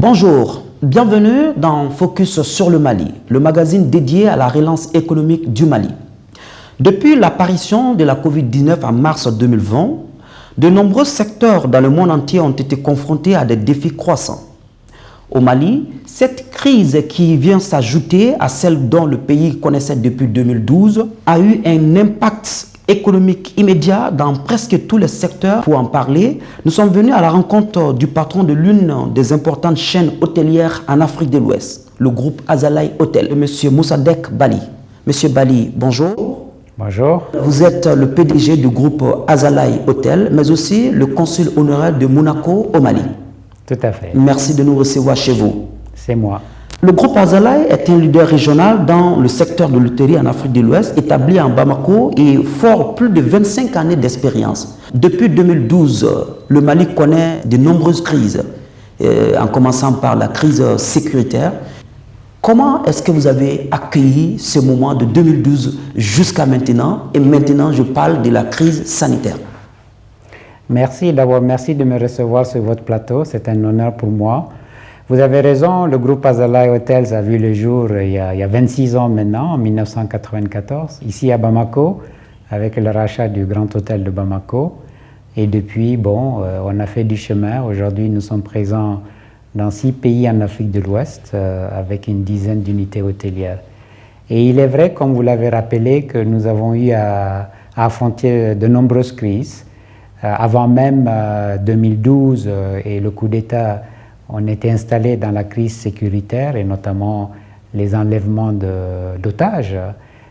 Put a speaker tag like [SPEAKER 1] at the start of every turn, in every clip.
[SPEAKER 1] Bonjour, bienvenue dans Focus sur le Mali, le magazine dédié à la relance économique du Mali. Depuis l'apparition de la Covid-19 en mars 2020, de nombreux secteurs dans le monde entier ont été confrontés à des défis croissants. Au Mali, cette crise qui vient s'ajouter à celle dont le pays connaissait depuis 2012 a eu un impact économique immédiat dans presque tous les secteurs. Pour en parler, nous sommes venus à la rencontre du patron de l'une des importantes chaînes hôtelières en Afrique de l'Ouest, le groupe Azalaï Hotel, M. Moussadek Bali. Monsieur Bali, bonjour.
[SPEAKER 2] Bonjour.
[SPEAKER 1] Vous êtes le PDG du groupe Azalaï Hotel, mais aussi le consul honoraire de Monaco au Mali.
[SPEAKER 2] Tout à fait.
[SPEAKER 1] Merci de nous recevoir chez vous.
[SPEAKER 2] C'est moi.
[SPEAKER 1] Le groupe Azalaï est un leader régional dans le secteur de l'hôtellerie en Afrique de l'Ouest, établi en Bamako et fort plus de 25 années d'expérience. Depuis 2012, le Mali connaît de nombreuses crises, en commençant par la crise sécuritaire. Comment est-ce que vous avez accueilli ce moment de 2012 jusqu'à maintenant? Et maintenant, je parle de la crise sanitaire.
[SPEAKER 2] Merci de me recevoir sur votre plateau. C'est un honneur pour moi. Vous avez raison, le groupe Azalaï Hotels a vu le jour il y a 26 ans maintenant, en 1994, ici à Bamako, avec le rachat du Grand Hôtel de Bamako. Et depuis, on a fait du chemin. Aujourd'hui, nous sommes présents dans 6 pays en Afrique de l'Ouest, avec une dizaine d'unités hôtelières. Et il est vrai, comme vous l'avez rappelé, que nous avons eu à affronter de nombreuses crises. Avant même 2012 et le coup d'État, on était installé dans la crise sécuritaire et notamment les enlèvements d'otages,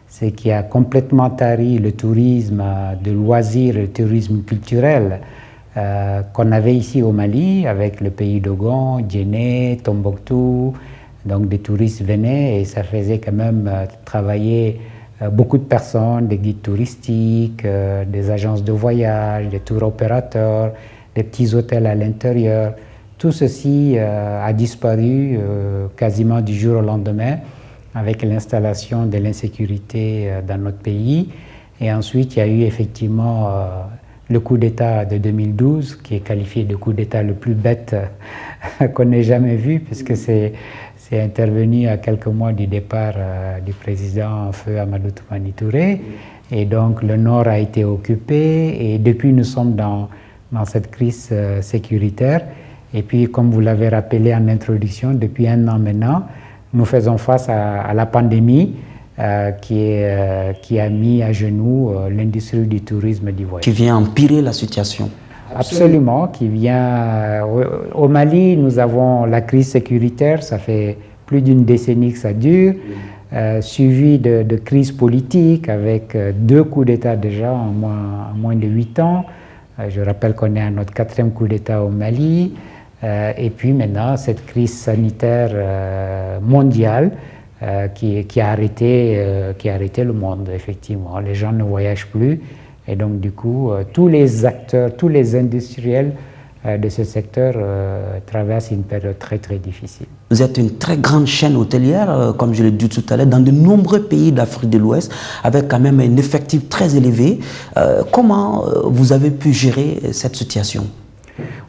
[SPEAKER 2] ce qui a complètement tari le tourisme de loisirs, le tourisme culturel qu'on avait ici au Mali avec le pays d'Ogon, Djenné, Tombouctou. Donc des touristes venaient et ça faisait quand même travailler beaucoup de personnes, des guides touristiques, des agences de voyage, des tours opérateurs, des petits hôtels à l'intérieur. Tout ceci a disparu quasiment du jour au lendemain avec l'installation de l'insécurité dans notre pays. Et ensuite, il y a eu effectivement le coup d'État de 2012, qui est qualifié de coup d'État le plus bête qu'on ait jamais vu, puisque c'est intervenu à quelques mois du départ du président Feu Amadou Toumani Touré. Et donc le nord a été occupé et depuis nous sommes dans cette crise sécuritaire. Et puis comme vous l'avez rappelé en introduction, depuis 1 an maintenant, nous faisons face à la pandémie qui a mis à genoux l'industrie du tourisme du voyage.
[SPEAKER 1] Qui vient empirer la situation.
[SPEAKER 2] Absolument, qui vient... Au Mali, nous avons la crise sécuritaire, ça fait plus d'1 décennie que ça dure, suivi de crises politiques avec 2 coups d'État déjà en moins de 8 ans. Je rappelle qu'on est à notre 4e coup d'État au Mali. Et puis maintenant, cette crise sanitaire mondiale qui a arrêté le monde, effectivement. Les gens ne voyagent plus. Et donc, du coup, tous les acteurs, tous les industriels de ce secteur traversent une période très, très difficile.
[SPEAKER 1] Vous êtes une très grande chaîne hôtelière, comme je l'ai dit tout à l'heure, dans de nombreux pays d'Afrique de l'Ouest, avec quand même un effectif très élevé. Comment vous avez pu gérer cette situation?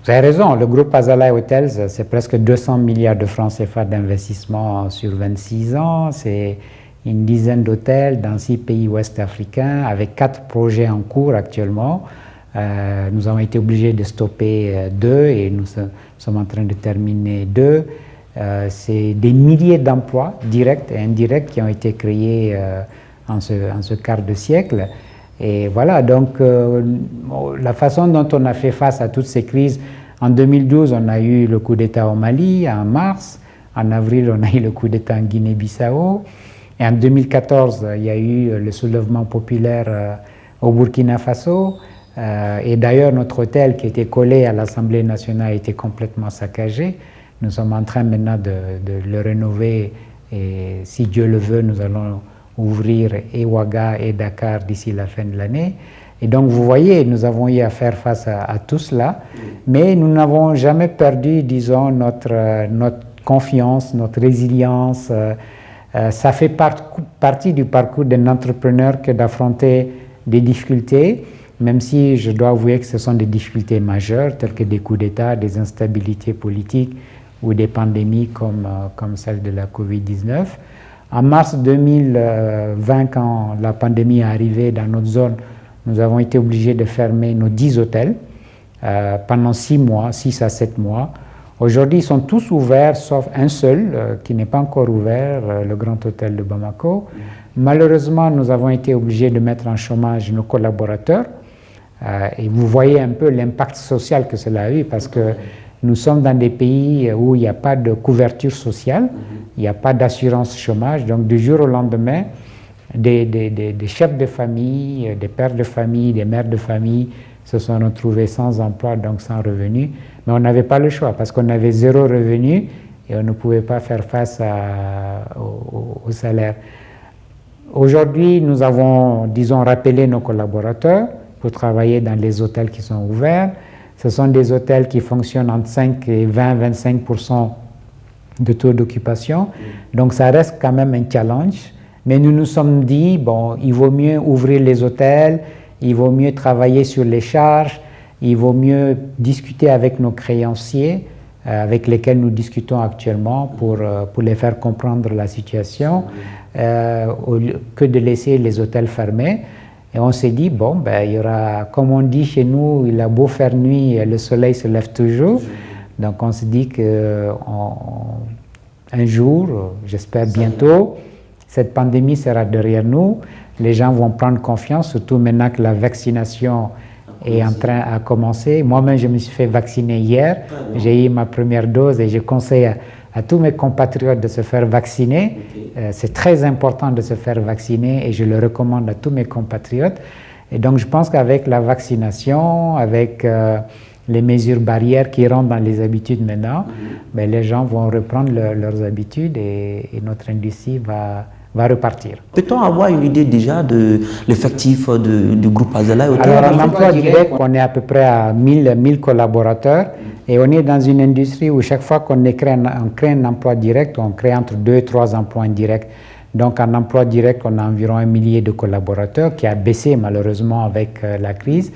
[SPEAKER 2] Vous avez raison, le groupe Azalaï Hotels, c'est presque 200 milliards de francs CFA d'investissement sur 26 ans. C'est une dizaine d'hôtels dans 6 pays ouest africains avec 4 projets en cours actuellement. Nous avons été obligés de stopper 2 et nous sommes en train de terminer 2. C'est des milliers d'emplois directs et indirects qui ont été créés en ce quart de siècle. Et voilà, donc la façon dont on a fait face à toutes ces crises, en 2012, on a eu le coup d'État au Mali, en mars. En avril, on a eu le coup d'État en Guinée-Bissau. Et en 2014, il y a eu le soulèvement populaire au Burkina Faso. Et d'ailleurs, notre hôtel qui était collé à l'Assemblée nationale était complètement saccagé. Nous sommes en train maintenant de le rénover et si Dieu le veut, nous allons ouvrir et Ouaga et Dakar d'ici la fin de l'année. Et donc, vous voyez, nous avons eu à faire face à tout cela, mais nous n'avons jamais perdu, disons, notre confiance, notre résilience. Ça fait partie du parcours d'un entrepreneur que d'affronter des difficultés, même si je dois avouer que ce sont des difficultés majeures, telles que des coups d'État, des instabilités politiques ou des pandémies comme celle de la Covid-19. En mars 2020, quand la pandémie est arrivée dans notre zone, nous avons été obligés de fermer nos 10 hôtels pendant 6 mois, 6 à 7 mois. Aujourd'hui, ils sont tous ouverts, sauf un seul qui n'est pas encore ouvert, le Grand Hôtel de Bamako. Malheureusement, nous avons été obligés de mettre en chômage nos collaborateurs. Et vous voyez un peu l'impact social que cela a eu, parce que nous sommes dans des pays où il n'y a pas de couverture sociale, il n'y a pas d'assurance chômage. Donc, du jour au lendemain, des chefs de famille, des pères de famille, des mères de famille se sont retrouvés sans emploi, donc sans revenu. Mais on n'avait pas le choix, parce qu'on avait 0 revenu et on ne pouvait pas faire face au salaire. Aujourd'hui, nous avons, disons, rappelé nos collaborateurs pour travailler dans les hôtels qui sont ouverts. Ce sont des hôtels qui fonctionnent entre 5 et 20-25% de taux d'occupation. Donc ça reste quand même un challenge. Mais nous nous sommes dit, bon, il vaut mieux ouvrir les hôtels, il vaut mieux travailler sur les charges, il vaut mieux discuter avec nos créanciers, avec lesquels nous discutons actuellement pour les faire comprendre la situation, que de laisser les hôtels fermés. Et on s'est dit, bon, ben, il y aura, comme on dit chez nous, il a beau faire nuit, le soleil se lève toujours. Donc on s'est dit qu'un jour, j'espère bientôt, cette pandémie sera derrière nous. Les gens vont prendre confiance, surtout maintenant que la vaccination est en train de commencer. Moi-même, je me suis fait vacciner hier. J'ai eu ma première dose et je conseille à tous mes compatriotes de se faire vacciner. C'est très important de se faire vacciner et je le recommande à tous mes compatriotes. Et donc, je pense qu'avec la vaccination, avec les mesures barrières qui rentrent dans les habitudes maintenant, ben, les gens vont reprendre leurs habitudes et notre industrie va repartir.
[SPEAKER 1] Peut-on avoir une idée déjà de l'effectif du groupe Azalaï Hôtel?
[SPEAKER 2] Alors, en emploi direct, on est à peu près à 1000 collaborateurs et on est dans une industrie où chaque fois qu'on crée un emploi direct, on crée entre 2 et 3 emplois indirects. Donc, en emploi direct, on a environ 1 millier de collaborateurs qui a baissé malheureusement avec la crise.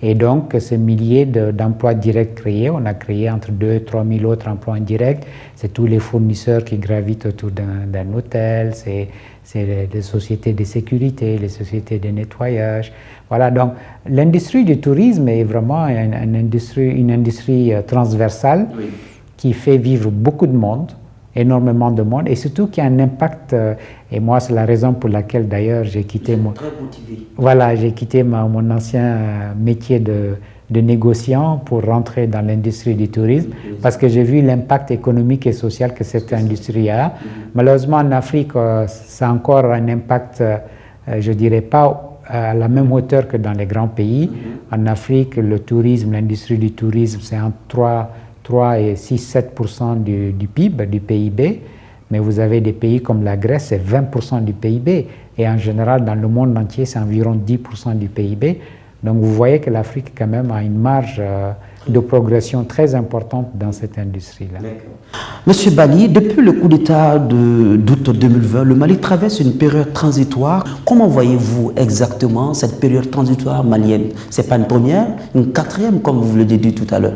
[SPEAKER 2] Et donc, ce millier d'emplois directs créés, on a créé entre 2 et 3 000 autres emplois indirects. C'est tous les fournisseurs qui gravitent autour d'un hôtel, c'est les sociétés de sécurité, les sociétés de nettoyage. Voilà, donc l'industrie du tourisme est vraiment une industrie transversale qui fait vivre beaucoup de monde, énormément de monde, et surtout qui a un impact, et moi c'est la raison pour laquelle d'ailleurs j'ai quitté j'ai quitté mon ancien métier de négociant pour rentrer dans l'industrie du tourisme, parce que j'ai vu l'impact économique et social que cette industrie a. Malheureusement en Afrique, ça a encore un impact, je dirais pas à la même hauteur que dans les grands pays. En Afrique, le tourisme, l'industrie du tourisme, c'est entre 3 et 6-7% du PIB, du PIB, mais vous avez des pays comme la Grèce, c'est 20% du PIB, et en général, dans le monde entier, c'est environ 10% du PIB. Donc vous voyez que l'Afrique, quand même, a une marge de progression très importante dans cette industrie-là.
[SPEAKER 1] Monsieur Bali, depuis le coup d'État d'août 2020, le Mali traverse une période transitoire. Comment voyez-vous exactement cette période transitoire malienne? Ce n'est pas une première, une quatrième, comme vous l'avez dit tout à l'heure.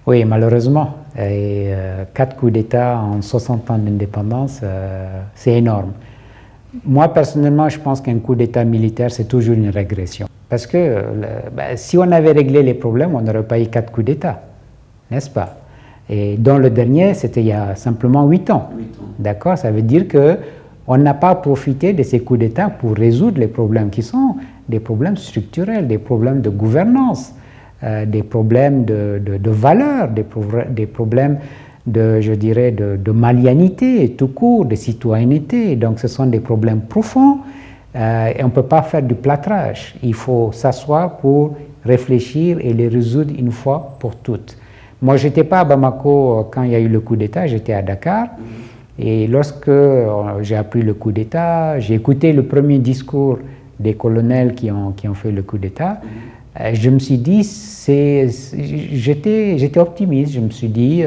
[SPEAKER 2] Oui, malheureusement. 4 coups d'État en 60 ans d'indépendance, c'est énorme. Moi, personnellement, je pense qu'un coup d'État militaire, c'est toujours une régression. Parce que si on avait réglé les problèmes, on n'aurait pas eu 4 coups d'État, n'est-ce pas? Et dont le dernier, c'était il y a simplement 8 ans. D'accord? Ça veut dire qu'on n'a pas profité de ces coups d'État pour résoudre les problèmes qui sont des problèmes structurels, des problèmes de gouvernance, des problèmes de valeurs, des problèmes de malianité tout court, de citoyenneté. Donc ce sont des problèmes profonds et on ne peut pas faire du plâtrage. Il faut s'asseoir pour réfléchir et les résoudre une fois pour toutes. Moi, je n'étais pas à Bamako quand il y a eu le coup d'État, j'étais à Dakar. Et lorsque j'ai appris le coup d'État, j'ai écouté le premier discours des colonels qui ont fait le coup d'État. Je me suis dit, j'étais optimiste, je me suis dit,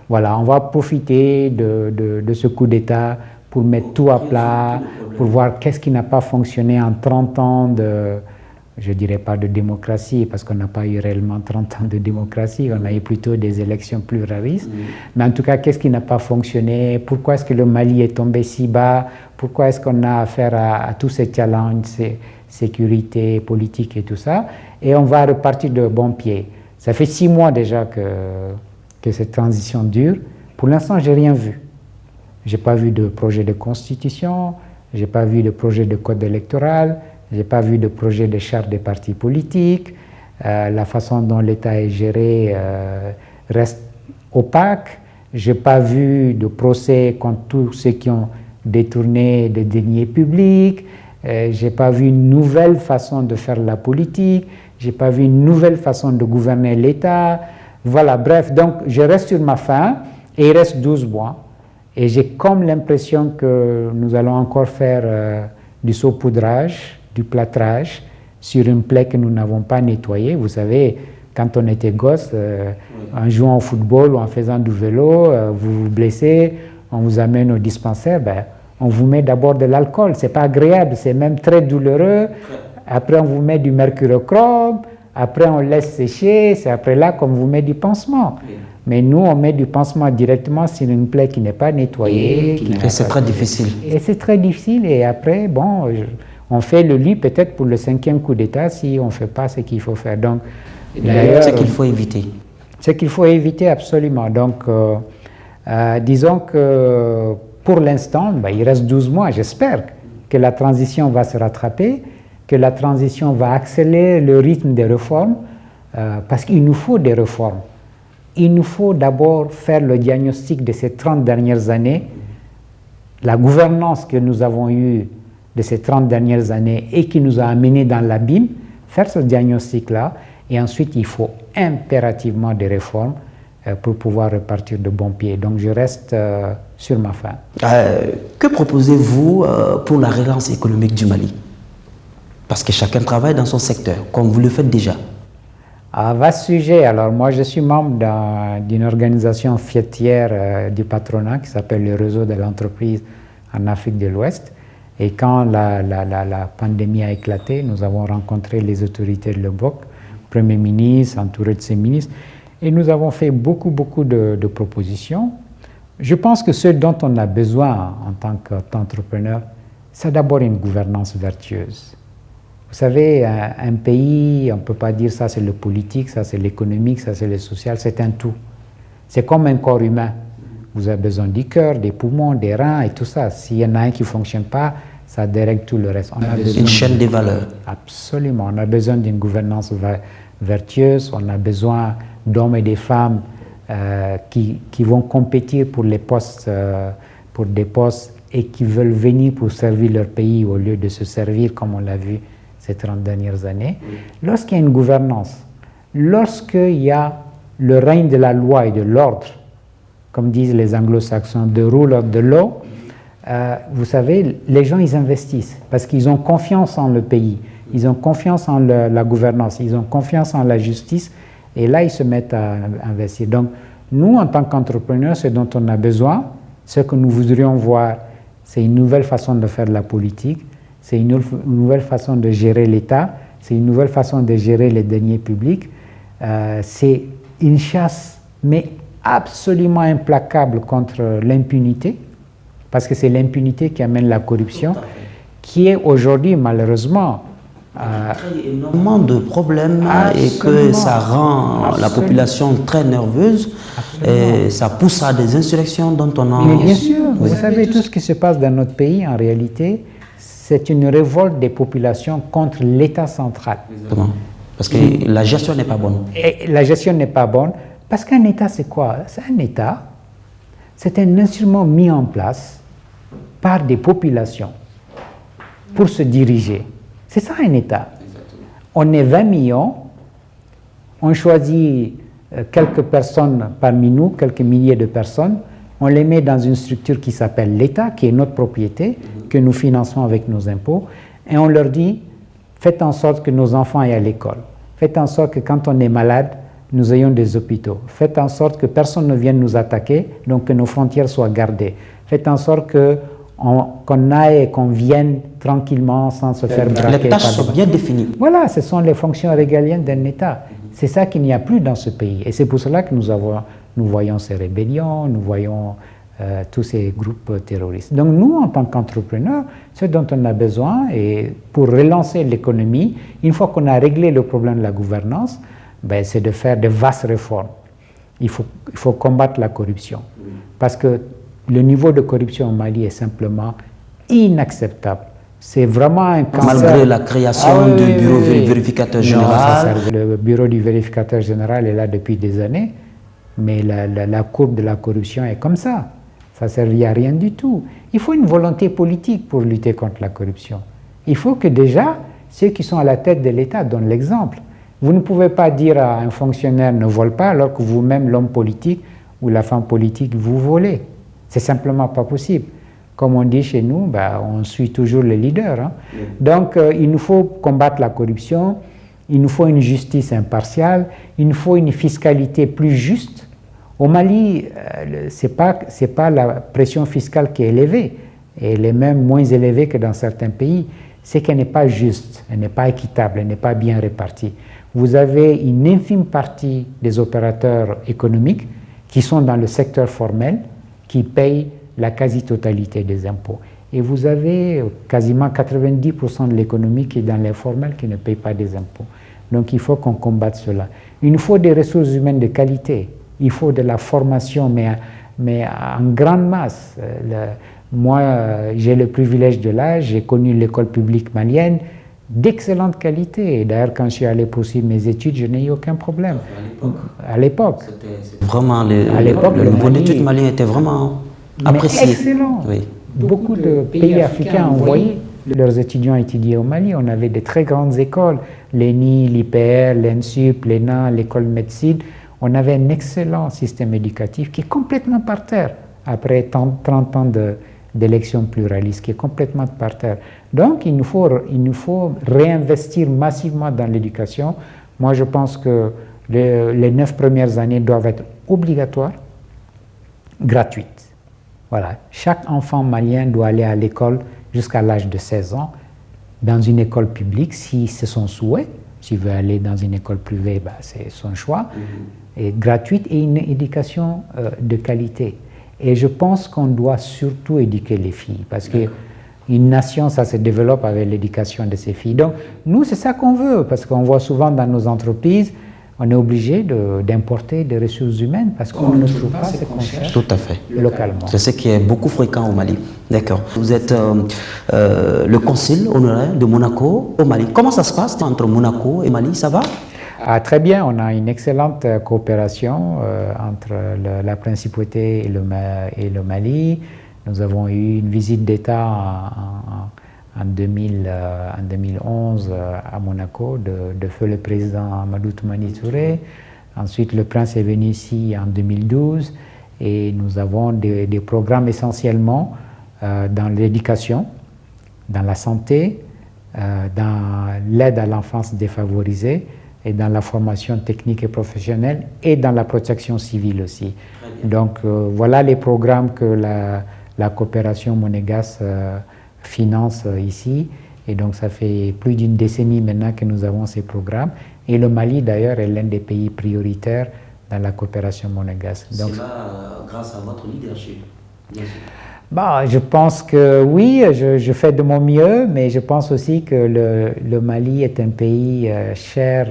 [SPEAKER 2] voilà, on va profiter de ce coup d'État pour mettre tout à plat, pour voir qu'est-ce qui n'a pas fonctionné en 30 ans je ne dirais pas de démocratie, parce qu'on n'a pas eu réellement 30 ans de démocratie, on a eu plutôt des élections pluralistes. Mais en tout cas, qu'est-ce qui n'a pas fonctionné? Pourquoi est-ce que le Mali est tombé si bas? Pourquoi est-ce qu'on a affaire à tous ces challenges, sécurité, politique et tout ça? Et on va repartir de bon pied. Ça fait 6 mois déjà que cette transition dure. Pour l'instant, je n'ai rien vu. Je n'ai pas vu de projet de constitution, je n'ai pas vu de projet de code électoral, je n'ai pas vu de projet de charte des partis politiques. La façon dont l'État est géré reste opaque. Je n'ai pas vu de procès contre tous ceux qui ont détourné des deniers publics. Je n'ai pas vu une nouvelle façon de faire la politique. Je n'ai pas vu une nouvelle façon de gouverner l'État. Voilà, bref, donc je reste sur ma faim et il reste 12 mois. Et j'ai comme l'impression que nous allons encore faire du saupoudrage, du plâtrage sur une plaie que nous n'avons pas nettoyée. Vous savez, quand on était gosse, en jouant au football ou en faisant du vélo, vous vous blessez, on vous amène au dispensaire, on vous met d'abord de l'alcool. C'est pas agréable, c'est même très douloureux. Après, on vous met du mercurochrome. Après, on laisse sécher. C'est après là qu'on vous met du pansement. Mais nous, on met du pansement directement sur une plaie qui n'est pas nettoyée.
[SPEAKER 1] Et c'est très difficile.
[SPEAKER 2] Et c'est très difficile. Et après, bon, on fait le lit peut-être pour le 5e coup d'État si on ne fait pas ce qu'il faut faire. Donc,
[SPEAKER 1] d'ailleurs, ce qu'il faut éviter.
[SPEAKER 2] Ce qu'il faut éviter absolument. Donc, disons que pour l'instant, il reste 12 mois. J'espère que la transition va se rattraper, que la transition va accélérer le rythme des réformes, parce qu'il nous faut des réformes. Il nous faut d'abord faire le diagnostic de ces 30 dernières années, la gouvernance que nous avons eue de ces 30 dernières années et qui nous a amenés dans l'abîme, faire ce diagnostic-là, et ensuite il faut impérativement des réformes pour pouvoir repartir de bon pied. Donc je reste sur ma faim.
[SPEAKER 1] Que proposez-vous pour la relance économique du Mali? Parce que chacun travaille dans son secteur, comme vous le faites déjà.
[SPEAKER 2] Vaste sujet. Alors moi, je suis membre d'une organisation fêtière du patronat qui s'appelle le Réseau de l'entreprise en Afrique de l'Ouest. Et quand la pandémie a éclaté, nous avons rencontré les autorités de l'EBOC, Premier ministre, entouré de ses ministres, et nous avons fait beaucoup de propositions. Je pense que ce dont on a besoin en tant qu'entrepreneur, c'est d'abord une gouvernance vertueuse. Vous savez, un pays, on ne peut pas dire ça c'est le politique, ça c'est l'économique, ça c'est le social, c'est un tout. C'est comme un corps humain. Vous avez besoin du cœur, des poumons, des reins et tout ça. S'il y en a un qui ne fonctionne pas, ça dérègle tout le reste.
[SPEAKER 1] Une chaîne des valeurs.
[SPEAKER 2] Absolument. On a besoin d'une gouvernance vertueuse, on a besoin d'hommes et de femmes qui vont compétir pour les postes, pour des postes et qui veulent venir pour servir leur pays au lieu de se servir comme on l'a vu ces 30 dernières années. Lorsqu'il y a une gouvernance, lorsqu'il y a le règne de la loi et de l'ordre, comme disent les anglo-saxons, the rule of the law, vous savez, les gens, ils investissent parce qu'ils ont confiance en le pays, ils ont confiance en la gouvernance, ils ont confiance en la justice, et là, ils se mettent à investir. Donc, nous, en tant qu'entrepreneurs, ce dont on a besoin, ce que nous voudrions voir, c'est une nouvelle façon de faire de la politique, c'est une nouvelle façon de gérer l'État, c'est une nouvelle façon de gérer les deniers publics. C'est une chasse, mais absolument implacable contre l'impunité, parce que c'est l'impunité qui amène la corruption, qui est aujourd'hui, malheureusement...
[SPEAKER 1] crée énormément de problèmes et que ça rend la population très nerveuse et ça pousse à des insurrections dont on a...
[SPEAKER 2] Mais bien sûr, vous savez, tout ce qui se passe dans notre pays, en réalité, c'est une révolte des populations contre l'État central.
[SPEAKER 1] Exactement. Parce que la gestion n'est pas bonne.
[SPEAKER 2] Et la gestion n'est pas bonne, parce qu'un État, c'est quoi? C'est un État, c'est un instrument mis en place par des populations pour se diriger. C'est ça un État. Exactement. On est 20 millions, on choisit quelques personnes parmi nous, quelques milliers de personnes, on les met dans une structure qui s'appelle l'État, qui est notre propriété, que nous finançons avec nos impôts, et on leur dit, faites en sorte que nos enfants aillent à l'école, faites en sorte que quand on est malade, nous ayons des hôpitaux, faites en sorte que personne ne vienne nous attaquer, donc que nos frontières soient gardées, faites en sorte qu'on aille et qu'on vienne tranquillement sans se faire braquer.
[SPEAKER 1] Les tâches sont bien définies.
[SPEAKER 2] Voilà, ce sont les fonctions régaliennes d'un État. C'est ça qu'il n'y a plus dans ce pays. Et c'est pour cela que nous voyons ces rébellions, nous voyons tous ces groupes terroristes. Donc nous, en tant qu'entrepreneurs, ce dont on a besoin, et pour relancer l'économie, une fois qu'on a réglé le problème de la gouvernance, ben, c'est de faire de vastes réformes. Il faut combattre la corruption. Parce que le niveau de corruption au Mali est simplement inacceptable. C'est vraiment un cancer.
[SPEAKER 1] Malgré la création du bureau vérificateur général.
[SPEAKER 2] Le bureau du vérificateur général est là depuis des années, mais la courbe de la corruption est comme ça. Ça ne servit à rien du tout. Il faut une volonté politique pour lutter contre la corruption. Il faut que déjà, ceux qui sont à la tête de l'État donnent l'exemple. Vous ne pouvez pas dire à un fonctionnaire ne vole pas alors que vous-même, l'homme politique ou la femme politique, vous volez. C'est simplement pas possible. Comme on dit chez nous, ben, on suit toujours les leaders. Hein. Oui. Donc, il nous faut combattre la corruption, il nous faut une justice impartiale, il nous faut une fiscalité plus juste. Au Mali, ce n'est pas la pression fiscale qui est élevée, elle est même moins élevée que dans certains pays, c'est qu'elle n'est pas juste, elle n'est pas équitable, elle n'est pas bien répartie. Vous avez une infime partie des opérateurs économiques qui sont dans le secteur formel, qui payent la quasi-totalité des impôts. Et vous avez quasiment 90% de l'économie qui est dans l'informel, qui ne paye pas des impôts. Donc il faut qu'on combatte cela. Il nous faut des ressources humaines de qualité. Il faut de la formation, mais en grande masse. Moi, j'ai le privilège de l'âge, j'ai connu l'école publique malienne d'excellente qualité. D'ailleurs, quand je suis allé poursuivre mes études, je n'ai eu aucun problème. À l'époque.
[SPEAKER 1] Vraiment, le niveau d'études malien était vraiment apprécié.
[SPEAKER 2] Excellent. Oui. Beaucoup de pays africains ont envoyé leurs étudiants étudier au Mali. On avait de très grandes écoles, l'ENI, l'IPR, l'ENSUP, l'ENA, l'école de médecine. On avait un excellent système éducatif qui est complètement par terre, après 30 ans d'élections pluralistes, qui est complètement par terre. Donc, il nous faut réinvestir massivement dans l'éducation. Moi, je pense que les 9 premières années doivent être obligatoires, gratuites. Voilà. Chaque enfant malien doit aller à l'école jusqu'à l'âge de 16 ans, dans une école publique, si c'est son souhait. S'il veut aller dans une école privée, ben, c'est son choix. Et gratuite et une éducation de qualité. Et je pense qu'on doit surtout éduquer les filles, parce qu'une nation, ça se développe avec l'éducation de ses filles. Donc, nous, c'est ça qu'on veut, parce qu'on voit souvent dans nos entreprises, on est obligé d'importer des ressources humaines, parce qu'on ne trouve pas ce qu'on cherche.
[SPEAKER 1] Tout à fait.
[SPEAKER 2] Localement.
[SPEAKER 1] C'est ce qui est beaucoup fréquent au Mali. D'accord. Vous êtes le consul honoraire de Monaco au Mali. Comment ça se passe entre Monaco et Mali, ça va?
[SPEAKER 2] Ah, très bien, on a une excellente coopération entre la principauté et le Mali. Nous avons eu une visite d'État en 2011 à Monaco de feu le président Amadou Toumani Touré. Ensuite, le prince est venu ici en 2012 et nous avons des programmes essentiellement dans l'éducation, dans la santé, dans l'aide à l'enfance défavorisée, et dans la formation technique et professionnelle et dans la protection civile aussi. Donc voilà les programmes que la coopération monégasque finance ici. Et donc ça fait plus d'une décennie maintenant que nous avons ces programmes. Et le Mali d'ailleurs est l'un des pays prioritaires dans la coopération monégasque.
[SPEAKER 1] C'est là grâce à votre leadership, bien sûr.
[SPEAKER 2] Bah, je pense que oui, je fais de mon mieux, mais je pense aussi que le Mali est un pays cher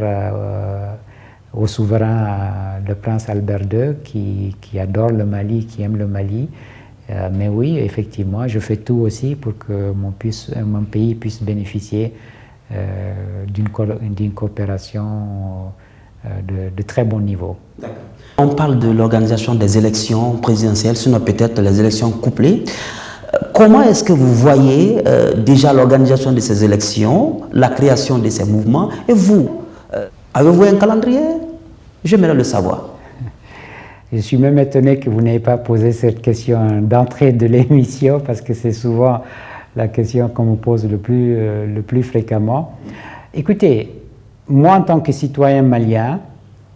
[SPEAKER 2] au souverain, le prince Albert II, qui adore le Mali, qui aime le Mali. Mais oui, effectivement, je fais tout aussi pour que mon pays puisse bénéficier d'une coopération de très bon niveau.
[SPEAKER 1] D'accord. On parle de l'organisation des élections présidentielles, sinon peut-être les élections couplées. Comment est-ce que vous voyez déjà l'organisation de ces élections, la création de ces mouvements? Et vous, avez-vous un calendrier? J'aimerais le savoir.
[SPEAKER 2] Je suis même étonné que vous n'ayez pas posé cette question d'entrée de l'émission, parce que c'est souvent la question qu'on me pose le plus fréquemment. Écoutez, moi en tant que citoyen malien,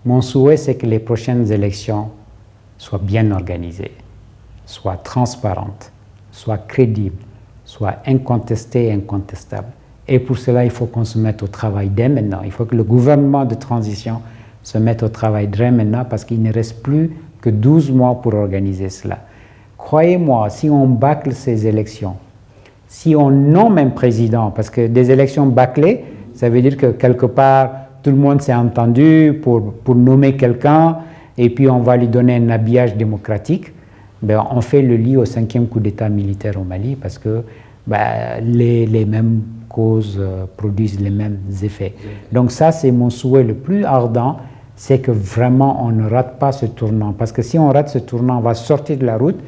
[SPEAKER 2] mon souhait c'est que les prochaines élections soient bien organisées, soient transparentes, soit crédible, soit incontesté et incontestable. Et pour cela, il faut qu'on se mette au travail dès maintenant. Il faut que le gouvernement de transition se mette au travail dès maintenant parce qu'il ne reste plus que 12 mois pour organiser cela. Croyez-moi, si on bâcle ces élections, si on nomme un président, parce que des élections bâclées, ça veut dire que quelque part, tout le monde s'est entendu pour nommer quelqu'un et puis on va lui donner un habillage démocratique, ben, on fait le lit au 5e coup d'État militaire au Mali parce que ben, les mêmes causes produisent les mêmes effets. Donc ça, c'est mon souhait le plus ardent, c'est que vraiment on ne rate pas ce tournant. Parce que si on rate ce tournant, on va sortir de la route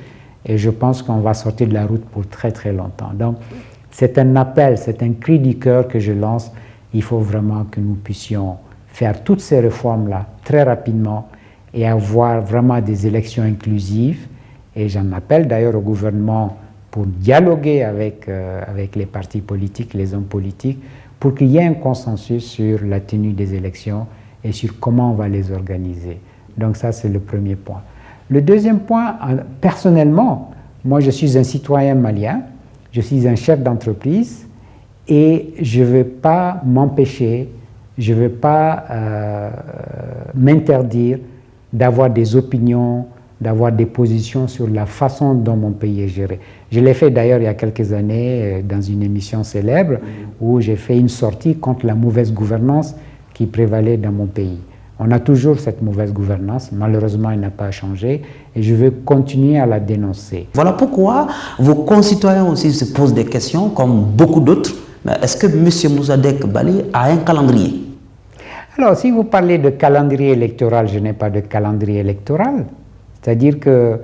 [SPEAKER 2] et je pense qu'on va sortir de la route pour très très longtemps. Donc c'est un appel, c'est un cri du cœur que je lance. Il faut vraiment que nous puissions faire toutes ces réformes-là très rapidement et avoir vraiment des élections inclusives. Et j'en appelle d'ailleurs au gouvernement pour dialoguer avec les partis politiques, les hommes politiques, pour qu'il y ait un consensus sur la tenue des élections et sur comment on va les organiser. Donc ça, c'est le premier point. Le deuxième point, personnellement, moi je suis un citoyen malien, je suis un chef d'entreprise et je ne vais pas m'empêcher, je ne vais pas m'interdire d'avoir des opinions, d'avoir des positions sur la façon dont mon pays est géré. Je l'ai fait d'ailleurs il y a quelques années dans une émission célèbre où j'ai fait une sortie contre la mauvaise gouvernance qui prévalait dans mon pays. On a toujours cette mauvaise gouvernance, malheureusement elle n'a pas changé et je veux continuer à la dénoncer.
[SPEAKER 1] Voilà pourquoi vos concitoyens aussi se posent des questions comme beaucoup d'autres. Est-ce que M. Moussadek Bali a un calendrier?
[SPEAKER 2] Alors si vous parlez de calendrier électoral, je n'ai pas de calendrier électoral. C'est-à-dire que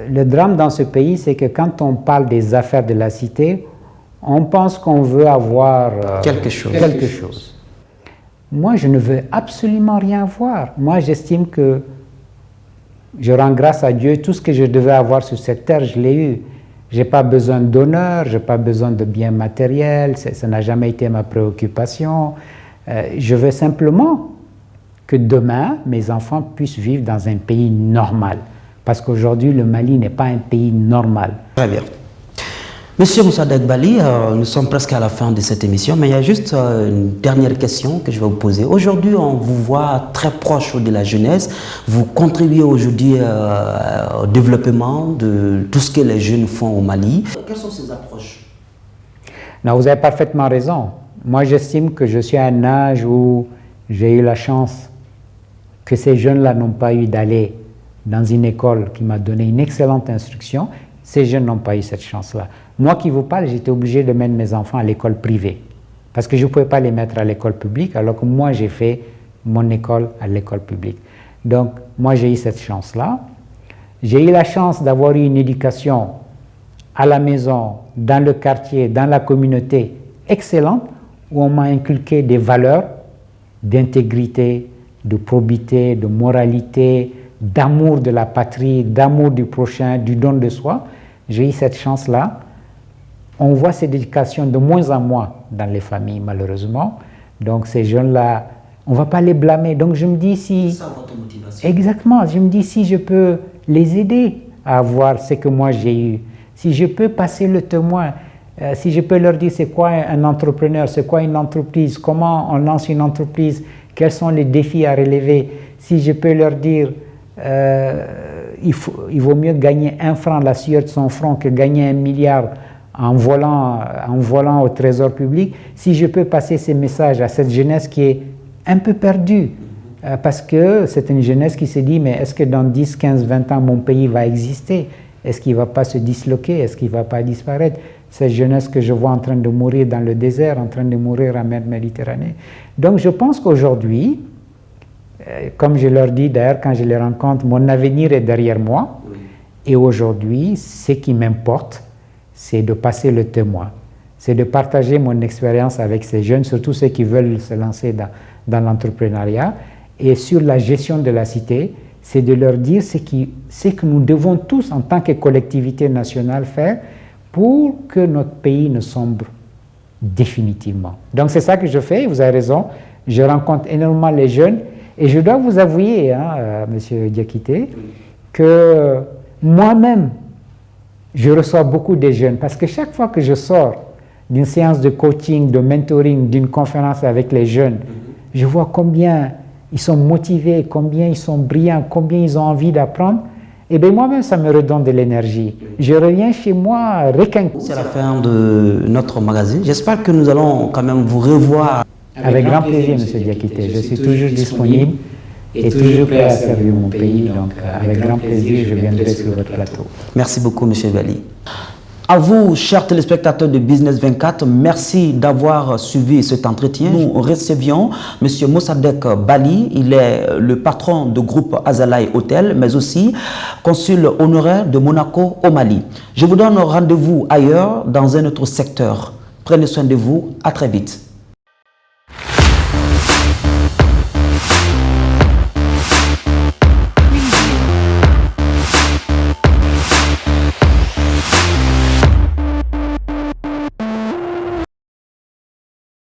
[SPEAKER 2] le drame dans ce pays, c'est que quand on parle des affaires de la cité, on pense qu'on veut avoir
[SPEAKER 1] quelque chose.
[SPEAKER 2] Moi, je ne veux absolument rien avoir. Moi, j'estime que je rends grâce à Dieu, tout ce que je devais avoir sur cette terre, je l'ai eu. Je n'ai pas besoin d'honneur, je n'ai pas besoin de biens matériels, ça n'a jamais été ma préoccupation. Je veux simplement que demain, mes enfants puissent vivre dans un pays normal. Parce qu'aujourd'hui, le Mali n'est pas un pays normal.
[SPEAKER 1] Très bien. Monsieur Moussadek Bali, nous sommes presque à la fin de cette émission, mais il y a juste une dernière question que je vais vous poser. Aujourd'hui, on vous voit très proche de la jeunesse. Vous contribuez aujourd'hui au développement de tout ce que les jeunes font au Mali. Quelles sont ces approches?
[SPEAKER 2] Non, vous avez parfaitement raison. Moi, j'estime que je suis à un âge où j'ai eu la chance que ces jeunes-là n'ont pas eu d'aller dans une école qui m'a donné une excellente instruction. Ces jeunes n'ont pas eu cette chance-là. Moi qui vous parle, j'étais obligé de mettre mes enfants à l'école privée parce que je ne pouvais pas les mettre à l'école publique alors que moi j'ai fait mon école à l'école publique. Donc moi j'ai eu cette chance-là. J'ai eu la chance d'avoir eu une éducation à la maison, dans le quartier, dans la communauté excellente où on m'a inculqué des valeurs d'intégrité, de probité, de moralité, d'amour de la patrie, d'amour du prochain, du don de soi. J'ai eu cette chance-là. On voit cette éducation de moins en moins dans les familles, malheureusement. Donc ces jeunes-là, on ne va pas les blâmer. Donc je me dis si...
[SPEAKER 1] C'est ça votre motivation.
[SPEAKER 2] Exactement. Je me dis si je peux les aider à avoir ce que moi j'ai eu, si je peux passer le témoin, si je peux leur dire c'est quoi un entrepreneur, c'est quoi une entreprise, comment on lance une entreprise, quels sont les défis à relever, si je peux leur dire il vaut mieux gagner 1 franc la sueur de son front que gagner 1 milliard en volant au trésor public, si je peux passer ces messages à cette jeunesse qui est un peu perdue, parce que c'est une jeunesse qui se dit mais est-ce que dans 10, 15, 20 ans mon pays va exister? Est-ce qu'il ne va pas se disloquer? Est-ce qu'il ne va pas disparaître? Cette jeunesse que je vois en train de mourir dans le désert, en train de mourir en mer Méditerranée. Donc je pense qu'aujourd'hui, comme je leur dis d'ailleurs quand je les rencontre, mon avenir est derrière moi. Oui. Et aujourd'hui, ce qui m'importe, c'est de passer le témoin. C'est de partager mon expérience avec ces jeunes, surtout ceux qui veulent se lancer dans l'entrepreneuriat. Et sur la gestion de la cité, c'est de leur dire ce que nous devons tous, en tant que collectivité nationale, faire pour que notre pays ne sombre définitivement. Donc c'est ça que je fais, vous avez raison. Je rencontre énormément les jeunes et je dois vous avouer, Monsieur Diakité, que moi-même, je reçois beaucoup de jeunes parce que chaque fois que je sors d'une séance de coaching, de mentoring, d'une conférence avec les jeunes, je vois combien ils sont motivés, combien ils sont brillants, combien ils ont envie d'apprendre. Et bien moi-même, ça me redonne de l'énergie. Je reviens chez moi requinqué.
[SPEAKER 1] C'est la fin de notre magazine. J'espère que nous allons quand même vous revoir.
[SPEAKER 2] Avec grand plaisir, M. Diakité. Je suis toujours disponible et toujours prêt à servir mon pays. Donc, avec grand plaisir, je viendrai sur votre plateau.
[SPEAKER 1] Merci beaucoup, M. Bali. À vous, chers téléspectateurs de Business 24, merci d'avoir suivi cet entretien. Nous recevions M. Mossadegh Bali, il est le patron du groupe Azalaï Hotel, mais aussi consul honoraire de Monaco au Mali. Je vous donne rendez-vous ailleurs dans un autre secteur. Prenez soin de vous, à très vite.